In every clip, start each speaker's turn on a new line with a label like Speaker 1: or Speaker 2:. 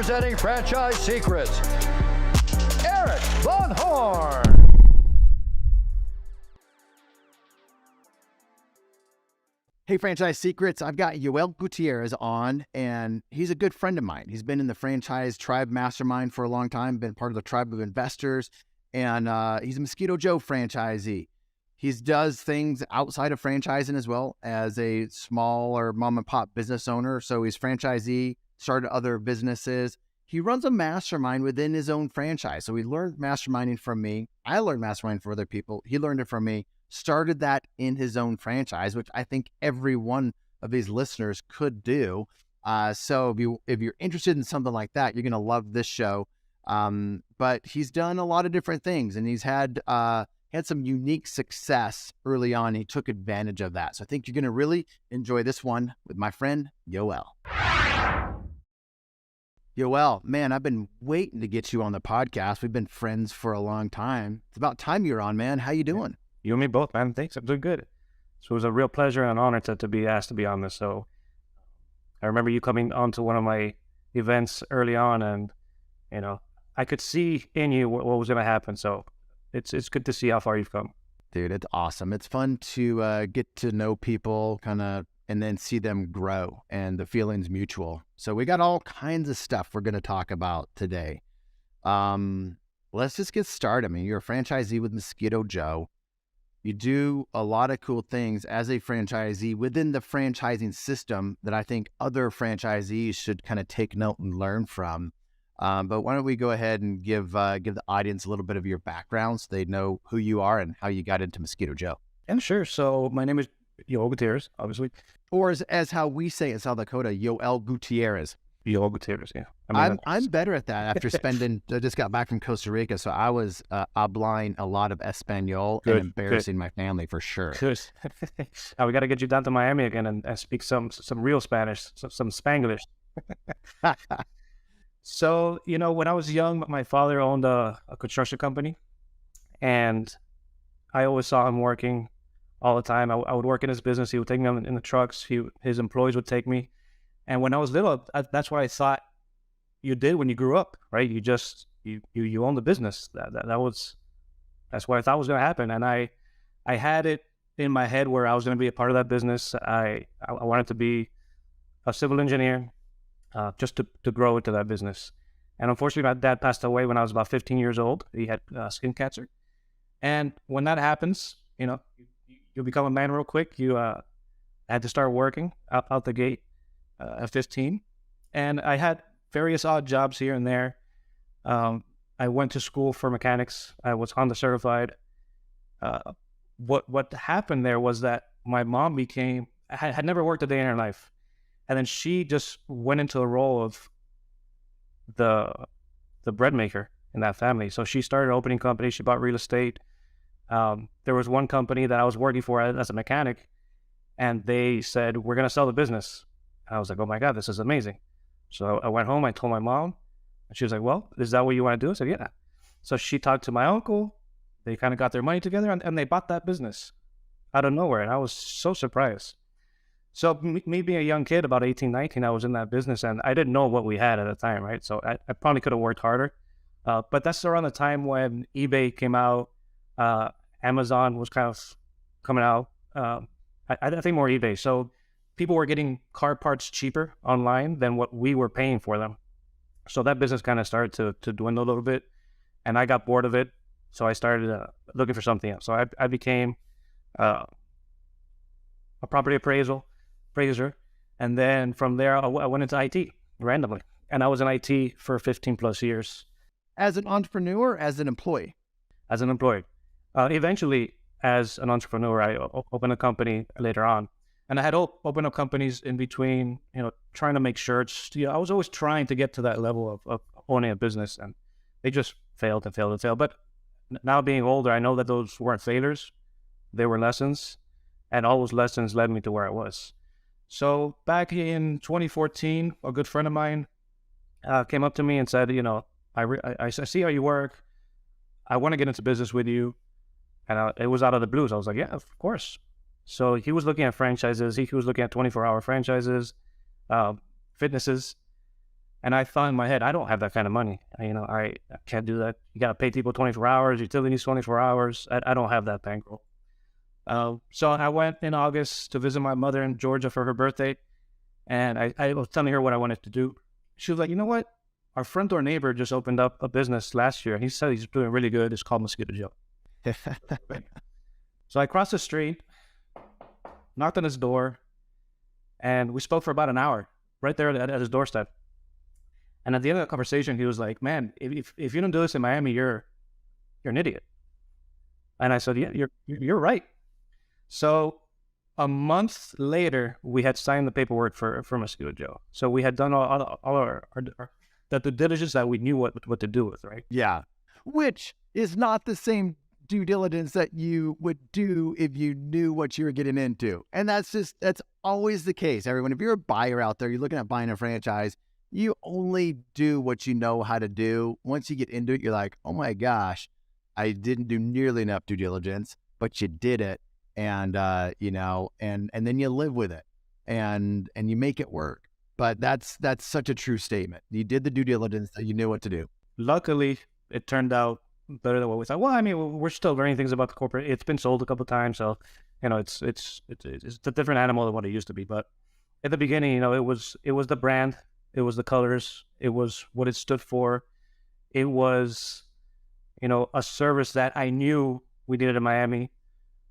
Speaker 1: Presenting Franchise Secrets, Eric Von Horn.
Speaker 2: Hey, Franchise Secrets, I've got Yoel Gutierrez on, and he's a good friend of mine. He's been in the Franchise Tribe Mastermind for a long time, been part of the tribe of investors, and he's a Mosquito Joe franchisee. He does things outside of franchising as well as a smaller mom and pop business owner. So he's franchisee, started other businesses. He runs a mastermind within his own franchise. So he learned masterminding from me. I learned masterminding from other people. He learned it from me. Started that in his own franchise, which I think every one of these listeners could do. So if you're interested in something like that, you're going to love this show. But he's done a lot of different things, and he's had some unique success early on. He took advantage of that. So I think you're going to really enjoy this one with my friend, Yoel. Yoel, man, I've been waiting to get you on the podcast. We've been friends for a long time. It's about time you're on, man. How you doing?
Speaker 3: You and me both, man. Thanks. I'm doing good. So it was a real pleasure and an honor to be asked to be on this. So I remember you coming onto one of my events early on, and, you know, I could see in you what was going to happen. So it's good to see how far you've come.
Speaker 2: Dude, it's awesome. It's fun to get to know people and then see them grow, and the feeling's mutual. So we got all kinds of stuff we're going to talk about today. Let's just get started. I mean, you're a franchisee with Mosquito Joe. You do a lot of cool things as a franchisee within the franchising system that I think other franchisees should kind of take note and learn from. But why don't we go ahead and give the audience a little bit of your background so they know who you are and how you got into Mosquito Joe.
Speaker 3: And sure. So my name is Yoel Gutierrez, obviously.
Speaker 2: Or as how we say in South Dakota, Yoel Gutierrez.
Speaker 3: Yoel Gutierrez, yeah.
Speaker 2: I'm better at that after I just got back from Costa Rica, so I was applying a lot of Espanol and embarrassing my family for sure.
Speaker 3: Good. Now we got to get you down to Miami again and speak some real Spanish, some Spanglish. So, you know, when I was young, my father owned a construction company, and I always saw him working all the time. I would work in his business. He would take me in the trucks. His employees would take me. And when I was little, that's what I thought you did when you grew up, right? You own the business. That's what I thought was going to happen. And I had it in my head where I was going to be a part of that business. I wanted to be a civil engineer, just to grow into that business. And unfortunately, my dad passed away when I was about 15 years old. He had skin cancer. And when that happens, you know, you become a man real quick. You had to start working out the gate. At 15, and I had various odd jobs here and there. I went to school for mechanics. I was Honda certified. What happened there was that my mom had never worked a day in her life, and then she just went into the role of the bread maker in that family. So she started opening companies. She bought real estate. There was one company that I was working for as a mechanic, and they said, "We're going to sell the business." I was like, oh my God, this is amazing. So I went home, I told my mom, and she was like, well, is that what you want to do? I said, yeah. So she talked to my uncle. They kind of got their money together, and they bought that business out of nowhere. And I was so surprised. So me being a young kid, about 18, 19, I was in that business, and I didn't know what we had at the time, right? So I probably could have worked harder. But that's around the time when eBay came out. Amazon was kind of coming out. I think more eBay. So people were getting car parts cheaper online than what we were paying for them. So that business kind of started to dwindle a little bit, and I got bored of it. So I started looking for something else. So I became a property appraiser. And then from there, I went into IT randomly. And I was in IT for 15 plus years.
Speaker 2: As an entrepreneur, as an employee?
Speaker 3: As an employee. Eventually, as an entrepreneur, I opened a company later on. And I had opened up companies in between, you know, trying to make shirts. You know, I was always trying to get to that level of owning a business, and they just failed and failed and failed. But now being older, I know that those weren't failures. They were lessons, and all those lessons led me to where I was. So back in 2014, a good friend of mine came up to me and said, you know, I see how you work. I want to get into business with you. And it was out of the blues. I was like, yeah, of course. So he was looking at franchises. He was looking at 24-hour franchises, fitnesses. And I thought in my head, I don't have that kind of money. I can't do that. You got to pay people 24 hours. Utilities 24 hours. I don't have that bankroll. So I went in August to visit my mother in Georgia for her birthday. And I was telling her what I wanted to do. She was like, you know what? Our front door neighbor just opened up a business last year. He said he's doing really good. It's called Mosquito Joe. So I crossed the street, knocked on his door, and we spoke for about an hour right there at his doorstep. And at the end of the conversation, he was like, man, if you don't do this in Miami, you're an idiot. And I said, yeah, you're right. So a month later, we had signed the paperwork for Mosquito Joe. So we had done all our the due diligence that we knew what to do with, right?
Speaker 2: Yeah. Which is not the same due diligence that you would do if you knew what you were getting into. And that's always the case. Everyone, if you're a buyer out there, you're looking at buying a franchise, you only do what you know how to do. Once you get into it, you're like, oh my gosh, I didn't do nearly enough due diligence, but you did it. And, and then you live with it and you make it work. But that's such a true statement. You did the due diligence, that you knew what to do.
Speaker 3: Luckily, it turned out better than what we thought. Well, I mean, we're still learning things about the corporate. It's been sold a couple of times, so it's a different animal than what it used to be. But at the beginning, it was the brand, it was the colors, it was what it stood for, it was a service that I knew we needed in Miami.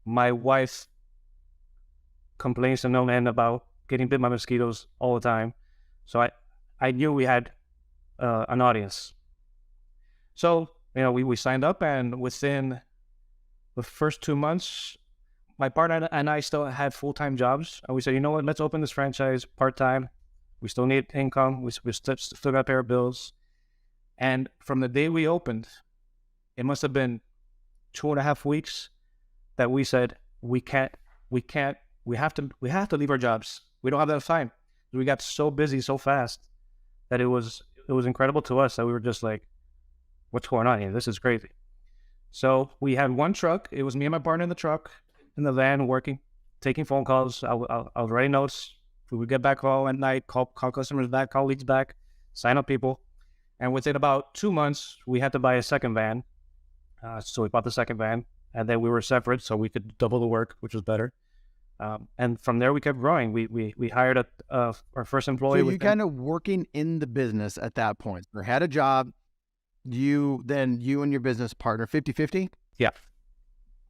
Speaker 3: My wife complains to no end about getting bit by mosquitoes all the time, so I knew we had an audience. So we signed up, and within the first 2 months, my partner and I still had full-time jobs. And we said, you know what, let's open this franchise part-time. We still need income. We still got to pay our bills. And from the day we opened, it must have been 2.5 weeks that we said, we have to leave our jobs. We don't have enough time. We got so busy so fast that it was incredible to us that we were just like, what's going on here? This is crazy. So we had one truck. It was me and my partner in the truck, in the van, working, taking phone calls. I was writing notes. We would get back home at night, call customers back, call leads back, sign up people. And within about 2 months, we had to buy a second van. So we bought the second van, and then we were separate, so we could double the work, which was better. And from there, we kept growing. We hired our first employee.
Speaker 2: So you kind of working in the business at that point. You had a job. You and your business partner, 50-50?
Speaker 3: Yeah.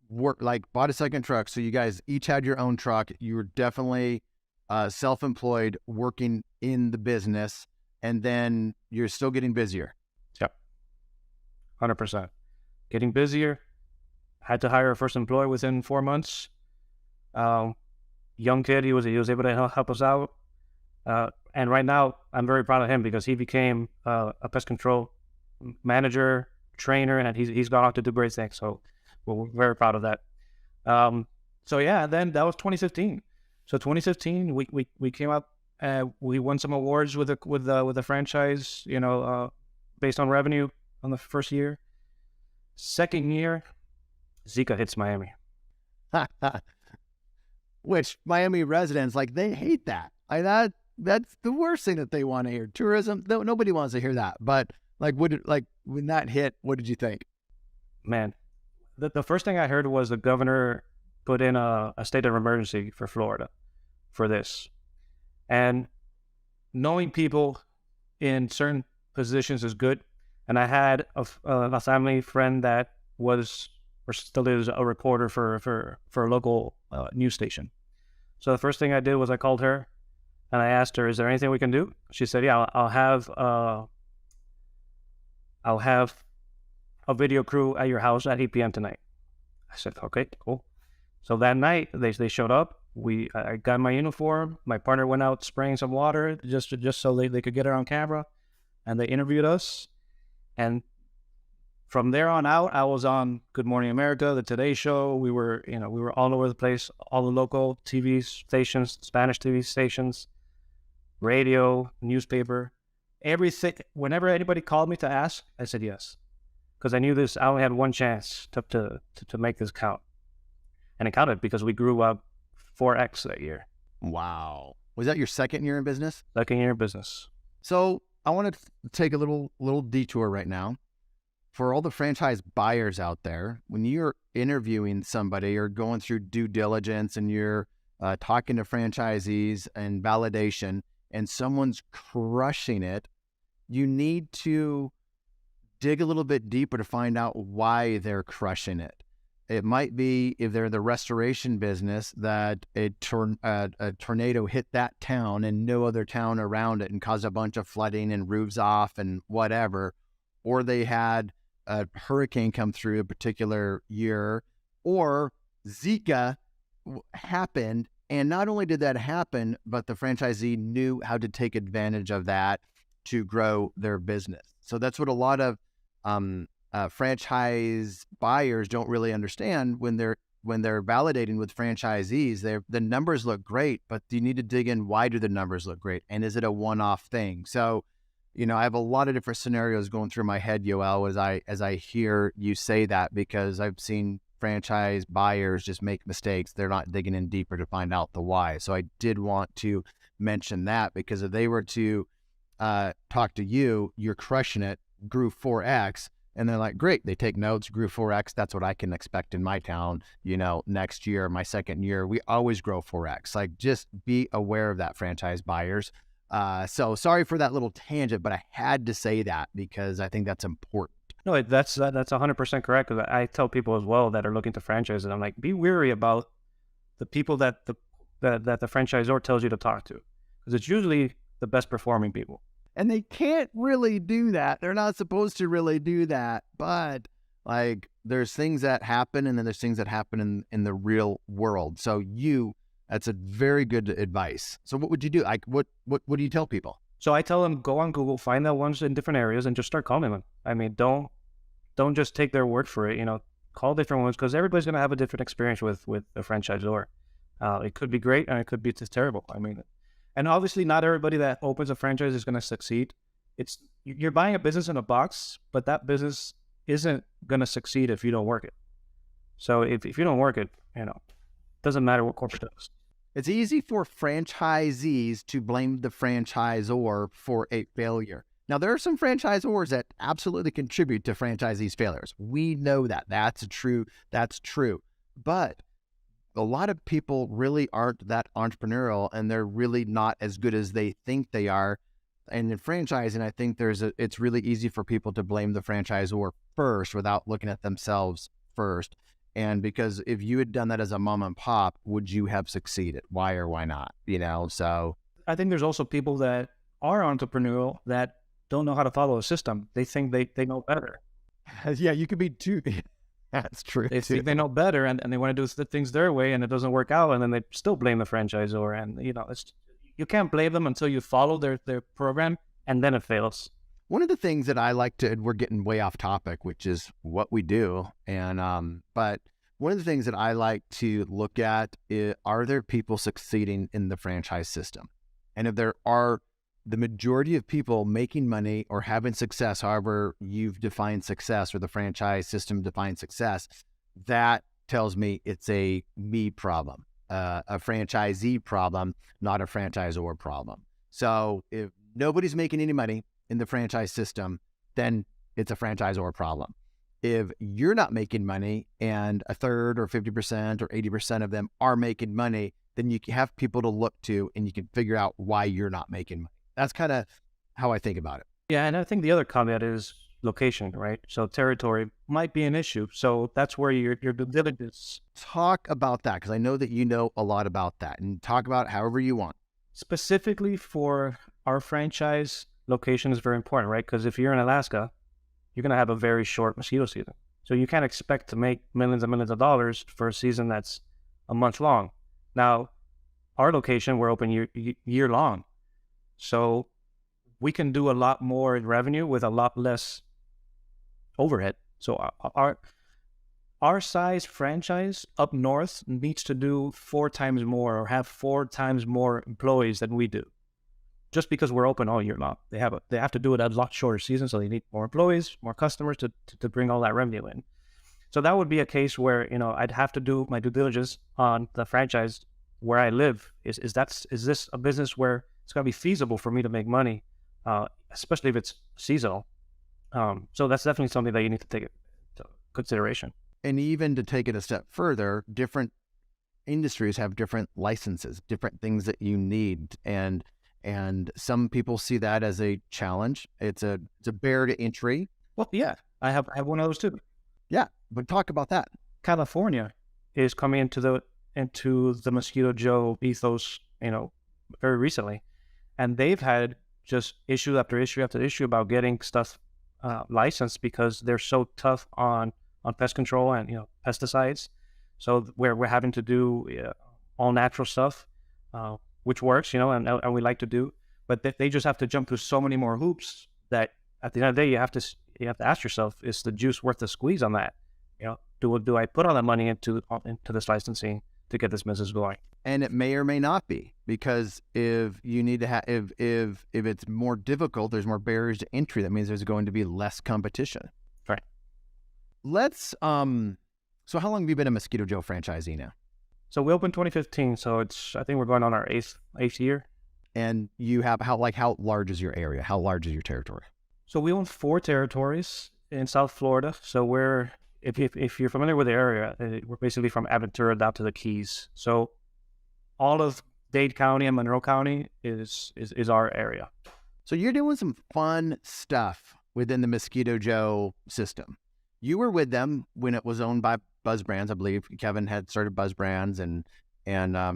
Speaker 2: Bought a second truck. So you guys each had your own truck. You were definitely self-employed, working in the business, and then you're still getting busier.
Speaker 3: Yep. 100%. Getting busier. Had to hire a first employee within 4 months. Young kid, he was able to help us out. And right now, I'm very proud of him because he became a pest control manager, trainer, and he's gone on to do great things. So we're very proud of that. So yeah, then that was 2015. So 2015, we came up, we won some awards with the franchise, based on revenue on the first year. Second year, Zika hits Miami.
Speaker 2: Which Miami residents, they hate that. That's the worst thing that they want to hear. Tourism, nobody wants to hear that. But when that hit, what did you think?
Speaker 3: Man, the first thing I heard was the governor put in a state of emergency for Florida for this. And knowing people in certain positions is good. And I had a family friend that was, or still is, a reporter for a local news station. So the first thing I did was I called her and I asked her, is there anything we can do? She said, yeah, I'll have a video crew at your house at 8 p.m. tonight. I said, okay, cool. So that night they showed up. I got my uniform. My partner went out spraying some water just so they could get it on camera, and they interviewed us. And from there on out, I was on Good Morning America, the Today Show. We were all over the place, all the local TV stations, Spanish TV stations, radio, newspaper, everything. Whenever anybody called me to ask, I said yes, because I knew this. I only had one chance to make this count, and it counted because we grew up 4x that year.
Speaker 2: Wow. Was that your second year in business?
Speaker 3: Second year in business.
Speaker 2: So I want to take a little detour right now. For all the franchise buyers out there, when you're interviewing somebody or going through due diligence and you're talking to franchisees and validation, and someone's crushing it, you need to dig a little bit deeper to find out why they're crushing it. It might be, if they're in the restoration business, that a tornado hit that town and no other town around it and caused a bunch of flooding and roofs off and whatever. Or they had a hurricane come through a particular year, or Zika happened. And not only did that happen, but the franchisee knew how to take advantage of that to grow their business. So that's what a lot of franchise buyers don't really understand when they're validating with franchisees. The numbers look great, but you need to dig in. Why do the numbers look great? And is it a one-off thing? So, I have a lot of different scenarios going through my head, Yoel, as I hear you say that, because I've seen franchise buyers just make mistakes. They're not digging in deeper to find out the why. So I did want to mention that, because if they were to talk to you, you're crushing it, grew 4X, and they're like, great, they take notes, grew 4X. That's what I can expect in my town, next year, my second year, we always grow 4X. Like, just be aware of that, franchise buyers. So sorry for that little tangent, but I had to say that because I think that's important.
Speaker 3: No, that's 100% correct. Because I tell people as well that are looking to franchise, and I'm like, be wary about the people that the franchisor tells you to talk to, because it's usually the best performing people.
Speaker 2: And they can't really do that. They're not supposed to really do that. But like, there's things that happen, and then there's things that happen in the real world. So that's a very good advice. So what would you do? Like, what do you tell people?
Speaker 3: So I tell them, go on Google, find out ones in different areas, and just start calling them. I mean, don't just take their word for it. Call different ones, because everybody's going to have a different experience with the franchisor. It could be great, and it could be just terrible. I mean, and obviously not everybody that opens a franchise is going to succeed. You're buying a business in a box, but that business isn't going to succeed if you don't work it. So if you don't work it, doesn't matter what corporate does.
Speaker 2: It's easy for franchisees to blame the franchisor for a failure. Now, there are some franchisors that absolutely contribute to franchisees' failures. We know that. That's true. But a lot of people really aren't that entrepreneurial, and they're really not as good as they think they are. And in franchising, I think it's really easy for people to blame the franchisor first without looking at themselves first. And because if you had done that as a mom and pop, would you have succeeded? Why or why not? So
Speaker 3: I think there's also people that are entrepreneurial that don't know how to follow a system. They think they know better.
Speaker 2: Yeah, you could be too. That's true.
Speaker 3: They think they know better, and they want to do things their way, and it doesn't work out, and then they still blame the franchisor. And you can't blame them until you follow their program, and then it fails.
Speaker 2: One of the things that I like to, we're getting way off topic, which is what we do. And, but one of the things that I like to look at is, are there people succeeding in the franchise system? And if there are, the majority of people making money or having success, however you've defined success or the franchise system defines success, that tells me it's a me problem, a franchisee problem, not a franchisor problem. So if nobody's making any money in the franchise system, then it's a franchisor problem. If you're not making money and a third or 50% or 80% of them are making money, then you have people to look to, and you can figure out why you're not making money. That's kind of how I think about it.
Speaker 3: Yeah, and I think the other caveat is location, right? So territory might be an issue. So that's where your due diligence.
Speaker 2: Talk about that, because I know that you know a lot about that, and talk about it however you want.
Speaker 3: Specifically for our franchise, location is very important, right? Because if you're in Alaska, you're going to have a very short mosquito season. So you can't expect to make millions and millions of dollars for a season that's a month long. Now, our location, we're open year long. So we can do a lot more in revenue with a lot less overhead. So our size franchise up north needs to do 4 times more or have 4 times more employees than we do, just because we're open all year long. They have to do it at a lot shorter season, so they need more employees, more customers to bring all that revenue in. So that would be a case where I'd have to do my due diligence on the franchise where I live. Is this a business where it's going to be feasible for me to make money especially if it's seasonal. So that's definitely something that you need to take into consideration.
Speaker 2: And even to take it a step further, different industries have different licenses, different things that you need. And some people see that as a challenge. It's a barrier to entry.
Speaker 3: Well, yeah, I have one of those too.
Speaker 2: Yeah, but talk about that.
Speaker 3: California is coming into the Mosquito Joe ethos, very recently, and they've had just issue after issue after issue about getting stuff licensed because they're so tough on pest control and pesticides. So we're having to do all natural stuff, which works, and we like to do, but they just have to jump through so many more hoops that at the end of the day you have to ask yourself, is the juice worth the squeeze on that? Do I put all that money into this licensing to get this business going?
Speaker 2: And it may or may not be, because if you need to have, if it's more difficult, there's more barriers to entry. That means there's going to be less competition.
Speaker 3: Right.
Speaker 2: Let's, so how long have you been a Mosquito Joe franchisee now?
Speaker 3: So we opened 2015. So I think we're going on our eighth year.
Speaker 2: And you have, how large is your area? How large is your territory?
Speaker 3: So we own 4 territories in South Florida. So if you're familiar with the area, we're basically from Aventura down to the Keys. So all of Dade County and Monroe County is our area.
Speaker 2: So you're doing some fun stuff within the Mosquito Joe system. You were with them when it was owned by Buzz Brands, I believe. Kevin had started Buzz Brands and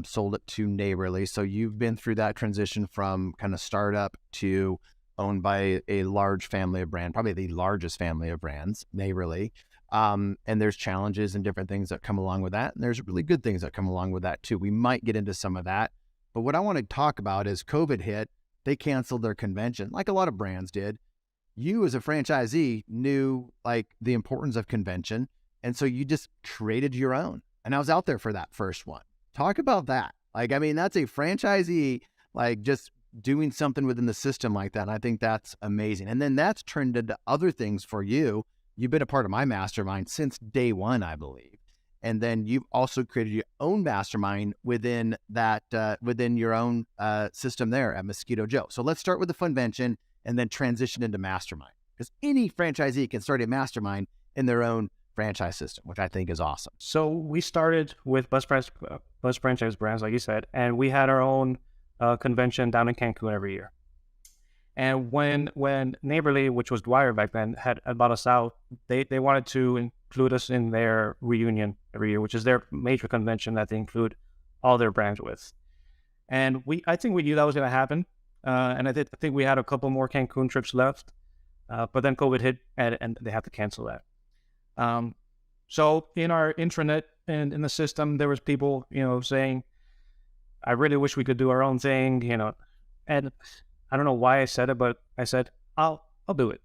Speaker 2: sold it to Neighborly. So you've been through that transition from kind of startup to owned by a large family of brands, probably the largest family of brands, Neighborly. And there's challenges and different things that come along with that. And there's really good things that come along with that too. We might get into some of that. But what I want to talk about is COVID hit. They canceled their convention, like a lot of brands did. You as a franchisee knew like the importance of convention. And so you just created your own. And I was out there for that first one. Talk about that. Like, I mean, that's a franchisee, like just doing something within the system like that. And I think that's amazing. And then that's turned into other things for you. You've been a part of my mastermind since day one, I believe. And then you've also created your own mastermind within that, within your own system there at Mosquito Joe. So let's start with the convention and then transition into mastermind, because any franchisee can start a mastermind in their own franchise system, which I think is awesome.
Speaker 3: So we started with Buzz Franchise Brands, like you said, and we had our own convention down in Cancun every year. And when Neighborly, which was Dwyer back then, had bought us out, they wanted to include us in their reunion every year, which is their major convention that they include all their brands with. And I think we knew that was going to happen. And I think we had a couple more Cancun trips left, but then COVID hit and they had to cancel that. So in our intranet and in the system, there was people, saying, I really wish we could do our own thing, and I don't know why I said it, but I said, I'll do it.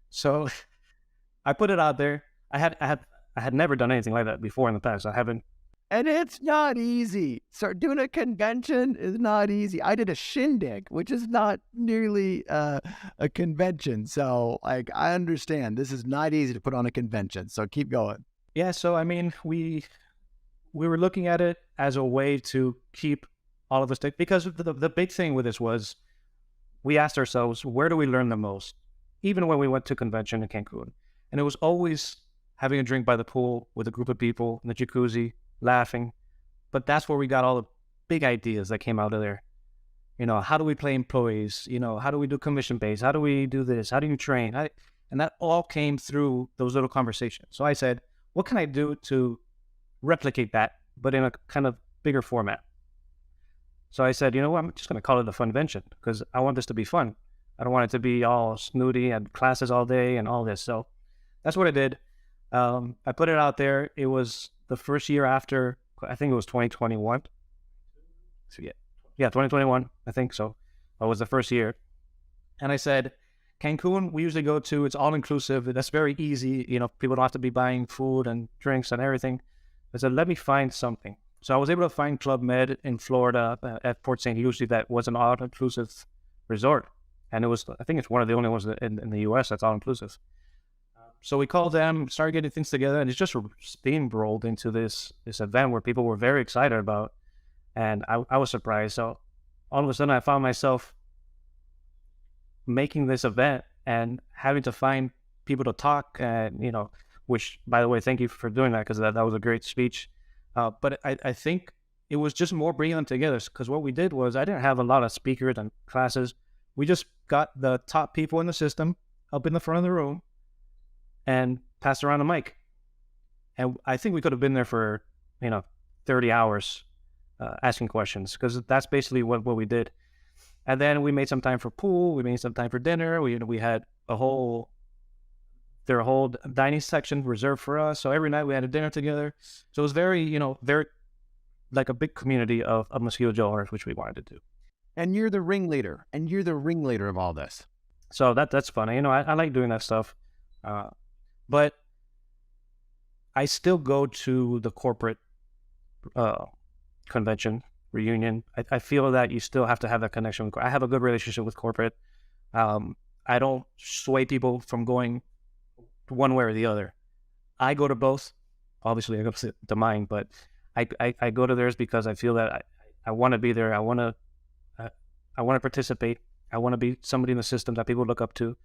Speaker 3: So I put it out there. I had never done anything like that before in the past. I haven't.
Speaker 2: And it's not easy. So doing a convention is not easy. I did a shindig, which is not nearly a convention. So like, I understand this is not easy to put on a convention. So keep going.
Speaker 3: Yeah. So, I mean, we were looking at it as a way to keep all of us, because the big thing with this was we asked ourselves, where do we learn the most? Even when we went to convention in Cancun. And it was always having a drink by the pool with a group of people in the jacuzzi, laughing. But that's where we got all the big ideas that came out of there. How do we play employees? How do we do commission-based? How do we do this? How do you train? And that all came through those little conversations. So I said, what can I do to replicate that, but in a kind of bigger format? So I said, I'm just going to call it a funvention, because I want this to be fun. I don't want it to be all snooty and classes all day and all this. So that's what I did. I put it out there. It was the first year after, I think it was 2021. So yeah, 2021, I think so. It was the first year. And I said, Cancun, we usually go to, it's all inclusive. That's very easy. People don't have to be buying food and drinks and everything. I said, let me find something. So I was able to find Club Med in Florida at Port St. Lucie that was an all-inclusive resort. And I think it's one of the only ones in the U.S. that's all-inclusive. So we called them, started getting things together, and it's just steamrolled into this event where people were very excited about. And I was surprised. So all of a sudden I found myself making this event and having to find people to talk, and which, by the way, thank you for doing that, because that was a great speech. But I think it was just more bringing them together, because what we did was, I didn't have a lot of speakers and classes. We just got the top people in the system up in the front of the room and passed around the mic. And I think we could have been there for 30 hours asking questions, because that's basically what we did. And then we made some time for pool. We made some time for dinner. We had their whole dining section reserved for us. So every night we had a dinner together. So it was very, very like a big community of Mosquito Joe owners, which we wanted to do.
Speaker 2: And you're the ringleader, of all this.
Speaker 3: So that's fun. I like doing that stuff. But I still go to the corporate convention, reunion. I feel that you still have to have that connection. I have a good relationship with corporate. I don't sway people from going one way or the other. I go to both. Obviously, I go to mine, but I go to theirs because I feel that I want to be there. I want to participate. I want to be somebody in the system that people look up to.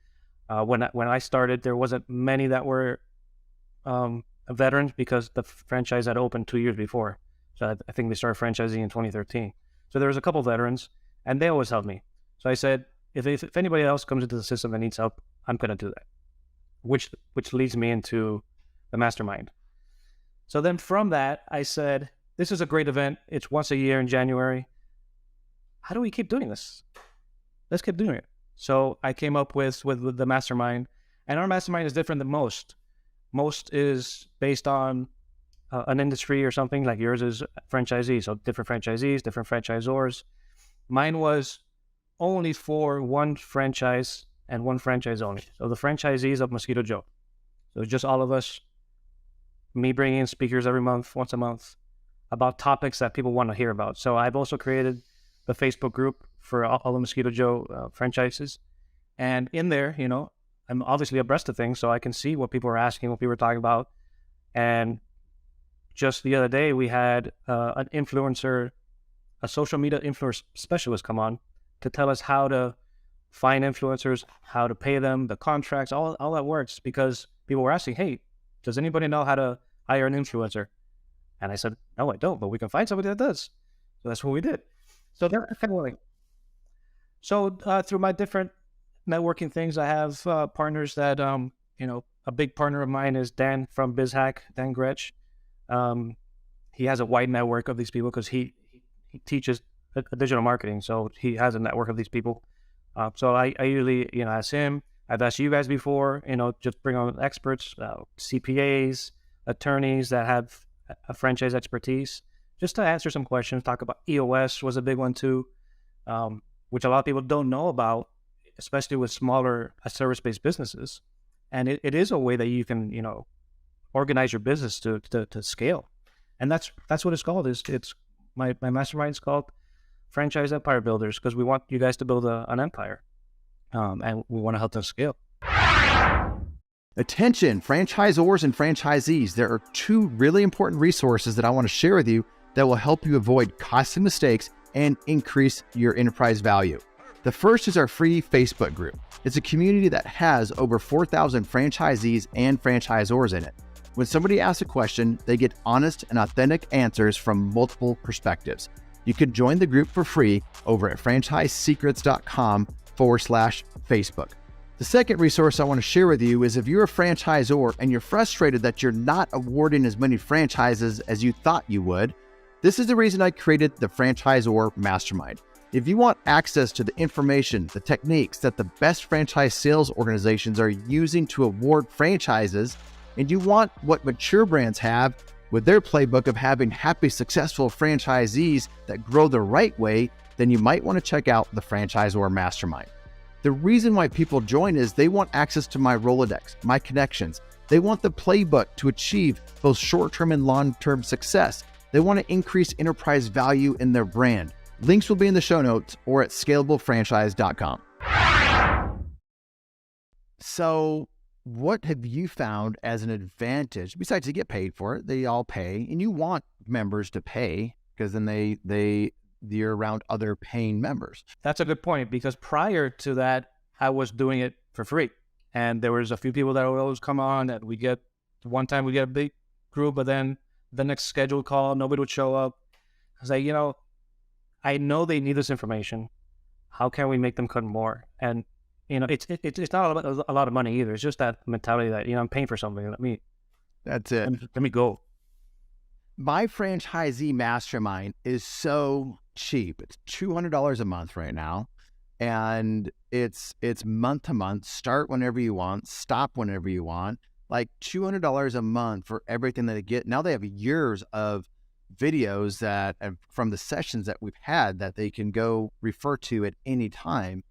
Speaker 3: When I started, there wasn't many that were veterans, because the franchise had opened 2 years before. So I think they started franchising in 2013. So there was a couple veterans, and they always helped me. So I said, if anybody else comes into the system that needs help, I'm going to do that, which leads me into the mastermind. So then from that, I said, this is a great event. It's once a year in January. How do we keep doing this? Let's keep doing it. So I came up with the mastermind, and our mastermind is different than most. Most is based on an industry or something. Like yours is franchisees, so different franchisees, different franchisors. Mine was only for one franchise and one franchise only. So the franchisees of Mosquito Joe. So just all of us, me bringing in speakers every month, once a month, about topics that people want to hear about. So I've also created the Facebook group for all the Mosquito Joe franchises. And in there, I'm obviously abreast of things, so I can see what people are asking, what people are talking about. And just the other day, we had an influencer, a social media influencer specialist come on to tell us how to find influencers, how to pay them, the contracts, all that works, because people were asking, hey, does anybody know how to hire an influencer? And I said, no, I don't, but we can find somebody that does. So that's what we did. So they're kind of willing. So through my different networking things, I have partners that, a big partner of mine is Dan from BizHack, Dan Gretsch. He has a wide network of these people because he teaches digital marketing. So he has a network of these people. So I usually, ask him. I've asked you guys before, just bring on experts, CPAs, attorneys that have a franchise expertise, just to answer some questions. Talk about EOS was a big one too, which a lot of people don't know about, especially with smaller service-based businesses. And it is a way that you can, organize your business to scale. And that's what it's called. It's my mastermind is called Franchise Empire Builders, because we want you guys to build an empire. And we want to help them scale.
Speaker 2: Attention, franchisors and franchisees. There are two really important resources that I want to share with you that will help you avoid costly mistakes and increase your enterprise value. The first is our free Facebook group. It's a community that has over 4,000 franchisees and franchisors in it. When somebody asks a question, they get honest and authentic answers from multiple perspectives. You can join the group for free over at franchisesecrets.com/Facebook. The second resource I want to share with you is if you're a franchisor and you're frustrated that you're not awarding as many franchises as you thought you would, this is the reason I created the Franchisor Mastermind. If you want access to the information, the techniques that the best franchise sales organizations are using to award franchises, and you want what mature brands have with their playbook of having happy, successful franchisees that grow the right way, then you might want to check out the Franchisor Mastermind. The reason why people join is they want access to my Rolodex, my connections. They want the playbook to achieve both short-term and long-term success. They want to increase enterprise value in their brand. Links will be in the show notes or at scalablefranchise.com. So what have you found as an advantage, besides you get paid for it, they all pay, and you want members to pay because then you're around other paying members.
Speaker 3: That's a good point, because prior to that, I was doing it for free. And there was a few people that would always come on, and one time we get a big group, but then the next scheduled call, nobody would show up. I was like, I know they need this information. How can we make them come more? And, it's not a lot of money either. It's just that mentality that, I'm paying for something.
Speaker 2: That's it.
Speaker 3: Let me go.
Speaker 2: My franchisee mastermind is so cheap. It's $200 a month right now. And it's month to month. Start whenever you want, stop whenever you want. Like $200 a month for everything that they get. Now they have years of videos that from the sessions that we've had that they can go refer to at any time.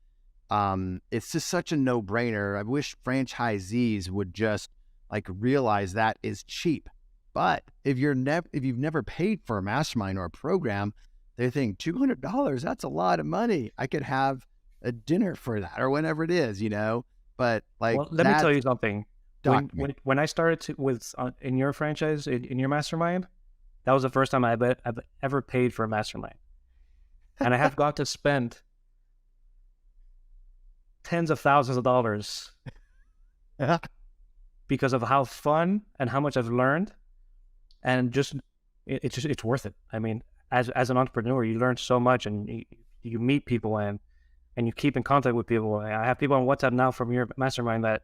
Speaker 2: It's just such a no-brainer. I wish franchisees would just like realize that is cheap. But if you've never paid for a mastermind or a program, they think $200, that's a lot of money. I could have a dinner for that or whatever it is, But like,
Speaker 3: well, let me tell you something. When I started in your franchise, in your mastermind, that was the first time I've ever paid for a mastermind. And I have got to spend tens of thousands of dollars because of how fun and how much I've learned. And it's worth it. I mean, as an entrepreneur, you learn so much, and you meet people and you keep in contact with people. I have people on WhatsApp now from your mastermind that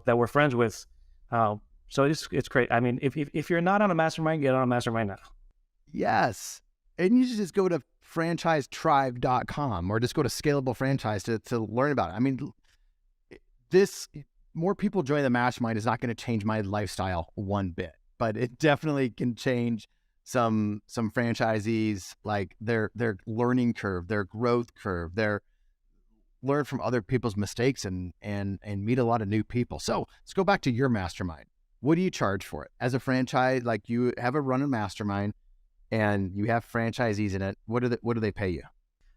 Speaker 3: that we're friends with. So it's great. I mean, if you're not on a mastermind, get on a mastermind now.
Speaker 2: Yes. And you should just go to franchisetribe.com or just go to Scalable Franchise to learn about it. I mean, more people joining the mastermind is not going to change my lifestyle one bit, but it definitely can change some franchisees, like their learning curve, their growth curve, their learn from other people's mistakes and meet a lot of new people. So let's go back to your mastermind. What do you charge for it? As a franchise, like you have a run mastermind and you have franchisees in it. What do they pay you?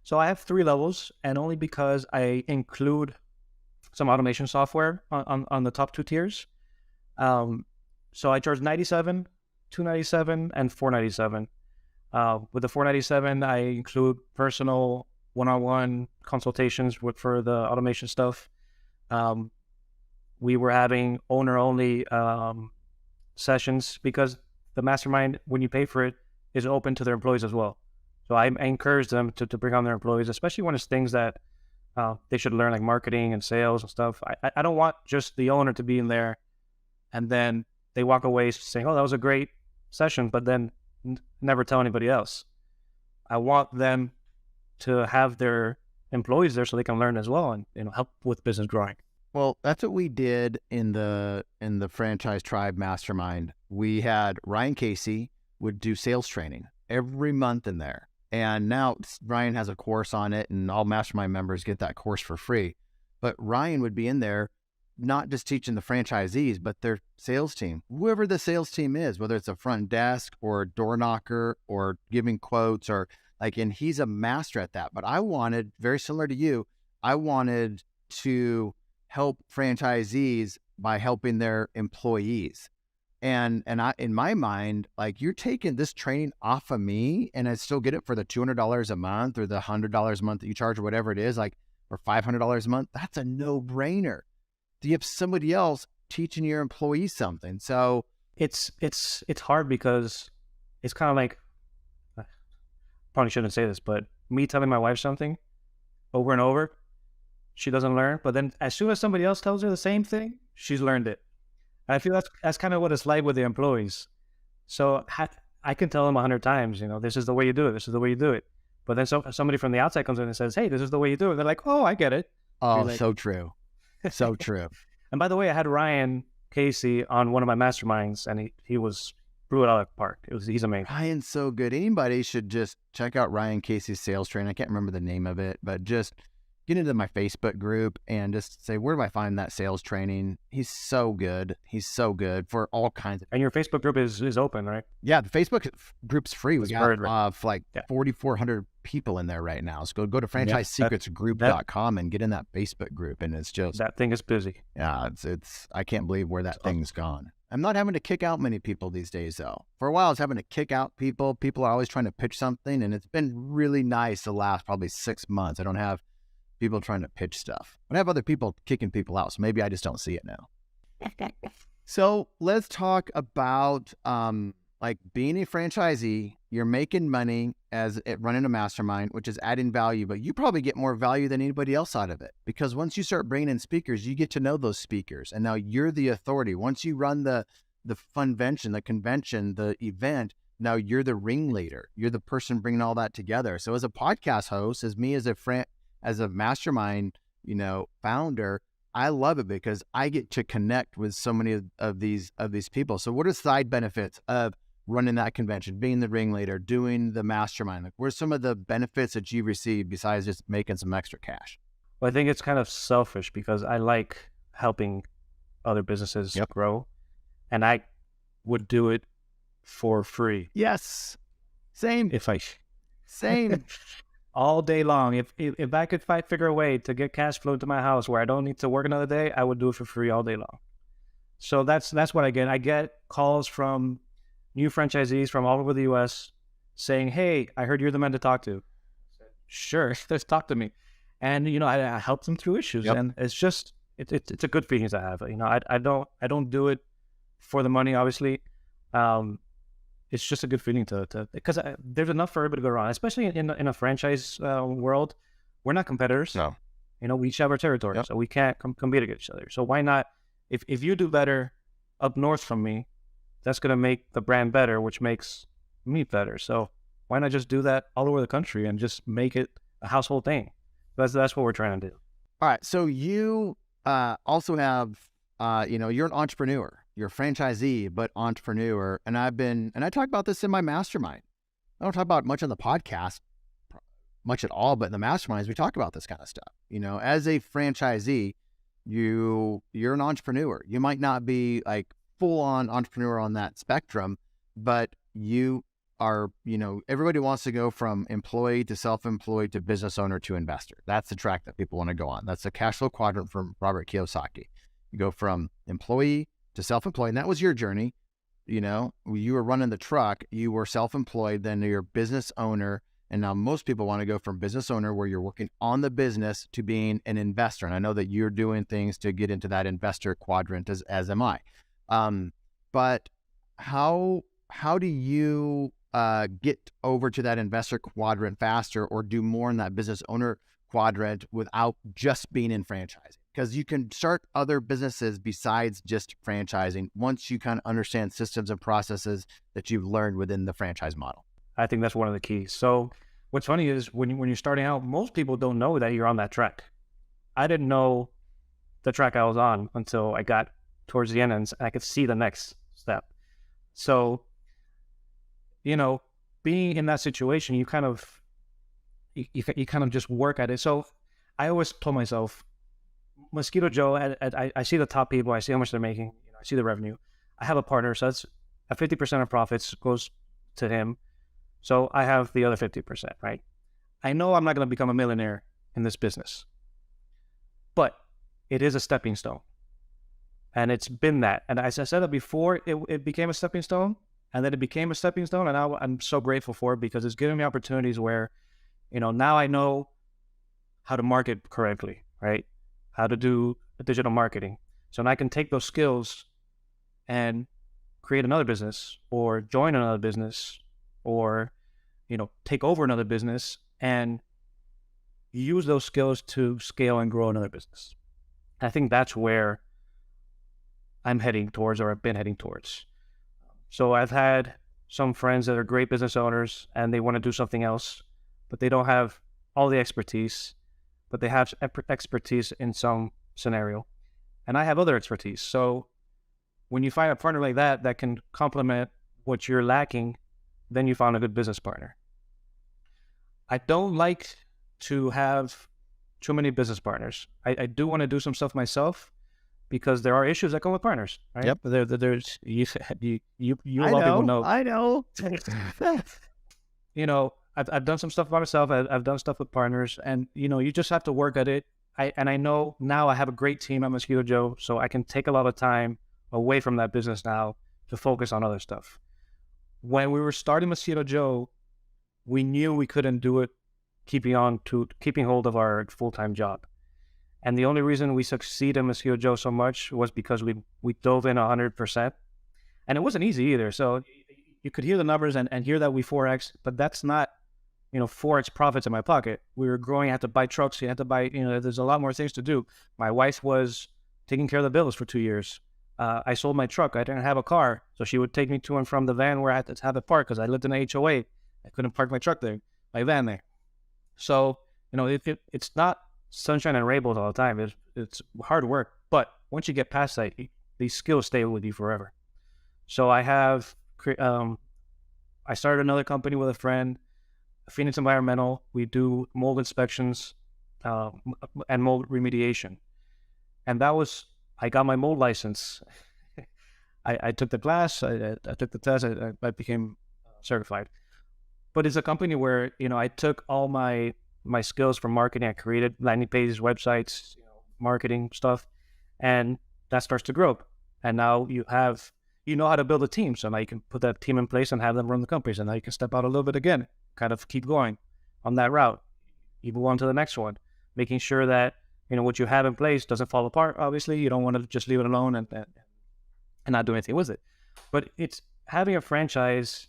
Speaker 3: So I have 3 levels, and only because I include some automation software on the top 2 tiers. So I charge $97, $297, and $497. With the $497, I include personal one-on-one consultations for the automation stuff. We were having owner-only sessions because the mastermind, when you pay for it, is open to their employees as well. So I encourage them to bring on their employees, especially when it's things that they should learn, like marketing and sales and stuff. I don't want just the owner to be in there and then they walk away saying, oh, that was a great session, but then never tell anybody else. I want them to have their employees there so they can learn as well and help with business growing.
Speaker 2: Well, that's what we did in the Franchise Tribe Mastermind. We had Ryan Casey would do sales training every month in there. And now Ryan has a course on it and all mastermind members get that course for free. But Ryan would be in there, not just teaching the franchisees, but their sales team, whoever the sales team is, whether it's a front desk or a door knocker or giving quotes and he's a master at that. But I wanted, very similar to you, I wanted to help franchisees by helping their employees. And I, in my mind, like, you're taking this training off of me and I still get it for the $200 a month or the $100 a month that you charge or whatever it is, like, or $500 a month. That's a no-brainer. Do you have somebody else teaching your employees something? So
Speaker 3: it's hard because it's kind of like, probably shouldn't say this, but me telling my wife something over and over, she doesn't learn. But then as soon as somebody else tells her the same thing, she's learned it. I feel that's kind of what it's like with the employees. So I can tell them 100 times, this is the way you do it. This is the way you do it. But then somebody from the outside comes in and says, hey, this is the way you do it. They're like, oh, I get it.
Speaker 2: Oh,
Speaker 3: like,
Speaker 2: so true. So true.
Speaker 3: And by the way, I had Ryan Casey on one of my masterminds and he blew it out of the park. He's amazing.
Speaker 2: Ryan's so good. Anybody should just check out Ryan Casey's sales training. I can't remember the name of it, but just get into my Facebook group and just say, where do I find that sales training? He's so good. He's so good for all kinds of.
Speaker 3: And your Facebook group is open, right?
Speaker 2: Yeah, the Facebook group's free. We got
Speaker 3: right?
Speaker 2: 4,400 people in there right now. So go to franchisesecretsgroup.com and get in that Facebook group. And it's just,
Speaker 3: that thing is busy.
Speaker 2: Yeah, it's I can't believe where that thing's gone. I'm not having to kick out many people these days, though. For a while, I was having to kick out people. People are always trying to pitch something, and it's been really nice the last probably 6 months. I don't have people trying to pitch stuff. But I have other people kicking people out, so maybe I just don't see it now. So let's talk about like being a franchisee. You're making money as it running a mastermind, which is adding value, but you probably get more value than anybody else out of it, because once you start bringing in speakers, you get to know those speakers, and now you're the authority. Once you run the convention, the event, now you're the ringleader. You're the person bringing all that together. So as a podcast host, as me as a mastermind, founder, I love it because I get to connect with so many of these people. So what are side benefits of running that convention, being the ringleader, doing the mastermind? Like, what are some of the benefits that you receive besides just making some extra cash?
Speaker 3: Well, I think it's kind of selfish because I like helping other businesses grow, and I would do it for free.
Speaker 2: Yes. Same. Same.
Speaker 3: All day long. If I could figure a way to get cash flow to my house where I don't need to work another day, I would do it for free all day long. So that's what I get. I get calls from new franchisees from all over the U.S. saying, "Hey, I heard you're the man to talk to." Sure, just talk to me. And I help them through issues, and it's just it's a good feeling to have. I don't do it for the money, obviously. It's just a good feeling to because there's enough for everybody to go around, especially in a franchise world. We're not competitors.
Speaker 2: No.
Speaker 3: We each have our territory, so we can't compete against each other. So why not? If you do better up north from me, that's going to make the brand better, which makes me better. So why not just do that all over the country and just make it a household thing? That's what we're trying to do.
Speaker 2: All right. So you also have, you're an entrepreneur. You're a franchisee, but entrepreneur. And I talk about this in my mastermind. I don't talk about much on the podcast, much at all, but in the masterminds, we talk about this kind of stuff. As a franchisee, you're an entrepreneur. You might not be like full-on entrepreneur on that spectrum, but you are, everybody wants to go from employee to self-employed to business owner to investor. That's the track that people want to go on. That's the cash flow quadrant from Robert Kiyosaki. You go from employee to self-employed, and that was your journey. You were running the truck, you were self-employed, then you're business owner, and now most people want to go from business owner, where you're working on the business, to being an investor. And I know that you're doing things to get into that investor quadrant, as am I. But how do you get over to that investor quadrant faster, or do more in that business owner quadrant without just being in franchising? Because you can start other businesses besides just franchising once you kind of understand systems and processes that you've learned within the franchise model.
Speaker 3: I think that's one of the keys. So what's funny is when you're starting out, most people don't know that you're on that track. I didn't know the track I was on until I got towards the end and I could see the next step. So, being in that situation, you kind of just work at it. So I always told myself, Mosquito Joe, I see the top people, I see how much they're making, I see the revenue. I have a partner, so that's 50% of profits goes to him. So I have the other 50%, right? I know I'm not going to become a millionaire in this business, but it is a stepping stone. And it's been that. And as I said it before, it became a stepping stone, and then it became a stepping stone. And now I'm so grateful for it because it's giving me opportunities where, now I know how to market correctly, right? How to do digital marketing. So now I can take those skills and create another business, or join another business, or, take over another business and use those skills to scale and grow another business. I think that's where I'm heading towards, or I've been heading towards. So I've had some friends that are great business owners and they want to do something else, but they don't have all the expertise, but they have expertise in some scenario. And I have other expertise. So when you find a partner like that can complement what you're lacking, then you found a good business partner. I don't like to have too many business partners. I do want to do some stuff myself because there are issues that come with partners, right?
Speaker 2: Yep.
Speaker 3: There's you a lot of people know.
Speaker 2: I know.
Speaker 3: I've done some stuff by myself. I've done stuff with partners, and you just have to work at it. I know now I have a great team at Mosquito Joe, so I can take a lot of time away from that business now to focus on other stuff. When we were starting Mosquito Joe, we knew we couldn't do it keeping hold of our full-time job. And the only reason we succeed in Mosquito Joe so much was because we dove in 100%. And it wasn't easy either. So you could hear the numbers and hear that we 4X, but that's not, 4X profits in my pocket. We were growing, I had to buy trucks, you had to buy, there's a lot more things to do. My wife was taking care of the bills for 2 years. I sold my truck. I didn't have a car. So she would take me to and from the van where I had to have it parked because I lived in an HOA. I couldn't park my truck there, my van there. So, it's not sunshine and rainbows all the time. It's hard work. But once you get past that, these skills stay with you forever. So I started another company with a friend, Phoenix Environmental. We do mold inspections and mold remediation. And I got my mold license. I took the class, I took the test, I became certified. But it's a company where, I took all my skills from marketing. I created landing pages, websites, marketing stuff, and that starts to grow. And now you know how to build a team. So now you can put that team in place and have them run the companies. And now you can step out a little bit again, kind of keep going on that route. You move on to the next one, making sure that, what you have in place doesn't fall apart. Obviously, you don't want to just leave it alone and not do anything with it. But it's having a franchise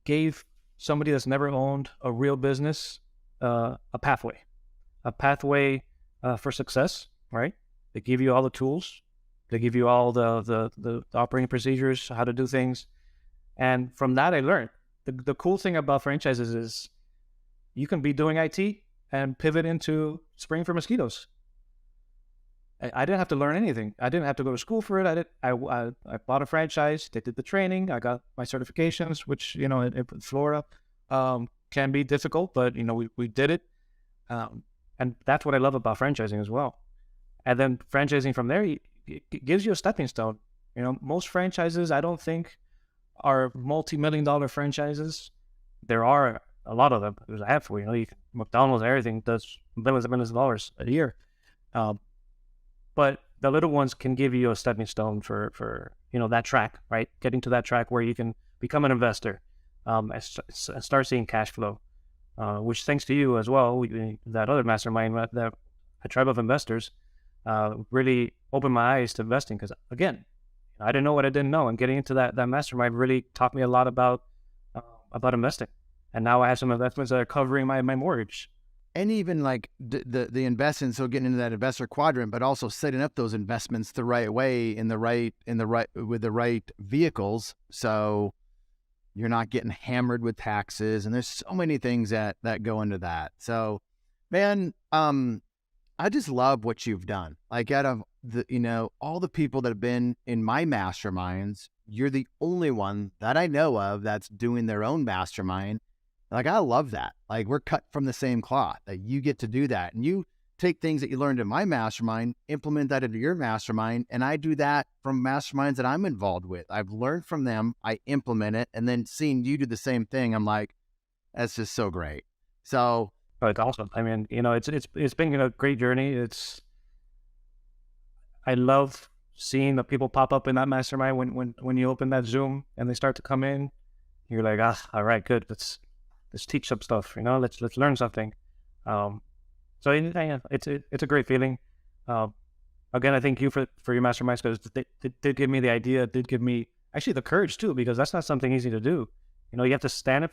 Speaker 3: gave somebody that's never owned a real business a pathway for success, right? They give you all the tools. They give you all the operating procedures, how to do things. And from that, I learned. The cool thing about franchises is you can be doing IT and pivot into spraying for mosquitoes. I didn't have to learn anything. I didn't have to go to school for it. I bought a franchise. They did the training. I got my certifications, which, in Florida can be difficult, but, we did it. And that's what I love about franchising as well. And then franchising from there, it gives you a stepping stone. Most franchises, I don't think, are multi-million-dollar franchises. There are a lot of them. There's a handful. McDonald's, everything does millions and millions of dollars a year. But the little ones can give you a stepping stone for that track, right? Getting to that track where you can become an investor and start seeing cash flow, which thanks to you as well, that other mastermind, that a tribe of investors, really opened my eyes to investing. Because again, I didn't know what I didn't know, and getting into that mastermind really taught me a lot about investing. And now I have some investments that are covering my mortgage.
Speaker 2: And even like the investment, so getting into that investor quadrant, but also setting up those investments the right way with the right vehicles, so you're not getting hammered with taxes. And there's so many things that go into that. So, man, I just love what you've done. Like, out of all the people that have been in my masterminds, you're the only one that I know of that's doing their own mastermind. Like, I love that. Like, we're cut from the same cloth, that you get to do that. And you take things that you learned in my mastermind, implement that into your mastermind. And I do that from masterminds that I'm involved with. I've learned from them, I implement it, and then seeing you do the same thing, I'm like, that's just so great. So
Speaker 3: it's awesome. I mean, it's been a great journey. I love seeing the people pop up in that mastermind when you open that Zoom and they start to come in. You're like, all right, good. Let's teach some stuff. Let's learn something. So it's a great feeling. Again, I thank you for your masterminds, because they did give me the idea. Did give me actually the courage too, because that's not something easy to do. You have to sit in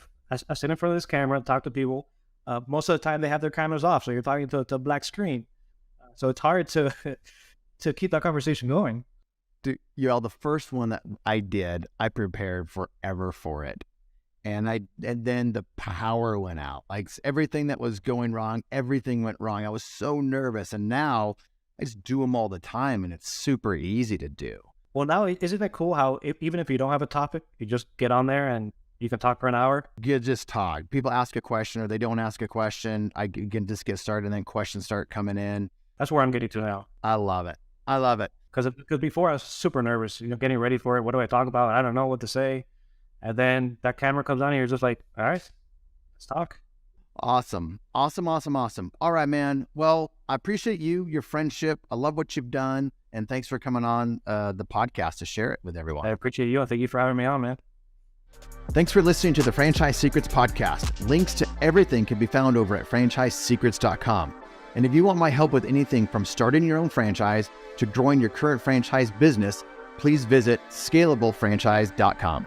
Speaker 3: front of this camera and talk to people. Most of the time they have their cameras off, so you're talking to a black screen. So it's hard to keep that conversation going.
Speaker 2: Dude, Yoel, the first one that I did, I prepared forever for it. And then the power went out. Like, everything that was going wrong, everything went wrong. I was so nervous. And now I just do them all the time, and it's super easy to do.
Speaker 3: Well, now, isn't it cool how even if you don't have a topic, you just get on there and you can talk for an hour?
Speaker 2: You just talk. People ask a question or they don't ask a question. I can just get started, and then questions start coming in.
Speaker 3: That's where I'm getting to now.
Speaker 2: I love it.
Speaker 3: Because before I was super nervous, getting ready for it. What do I talk about? I don't know what to say. And then that camera comes on and you're just like, all right, let's talk.
Speaker 2: Awesome. All right, man. Well, I appreciate your friendship. I love what you've done. And thanks for coming on the podcast to share it with everyone.
Speaker 3: I appreciate you. And thank you for having me on, man.
Speaker 2: Thanks for listening to the Franchise Secrets podcast. Links to everything can be found over at franchisesecrets.com. And if you want my help with anything from starting your own franchise to growing your current franchise business, please visit scalablefranchise.com.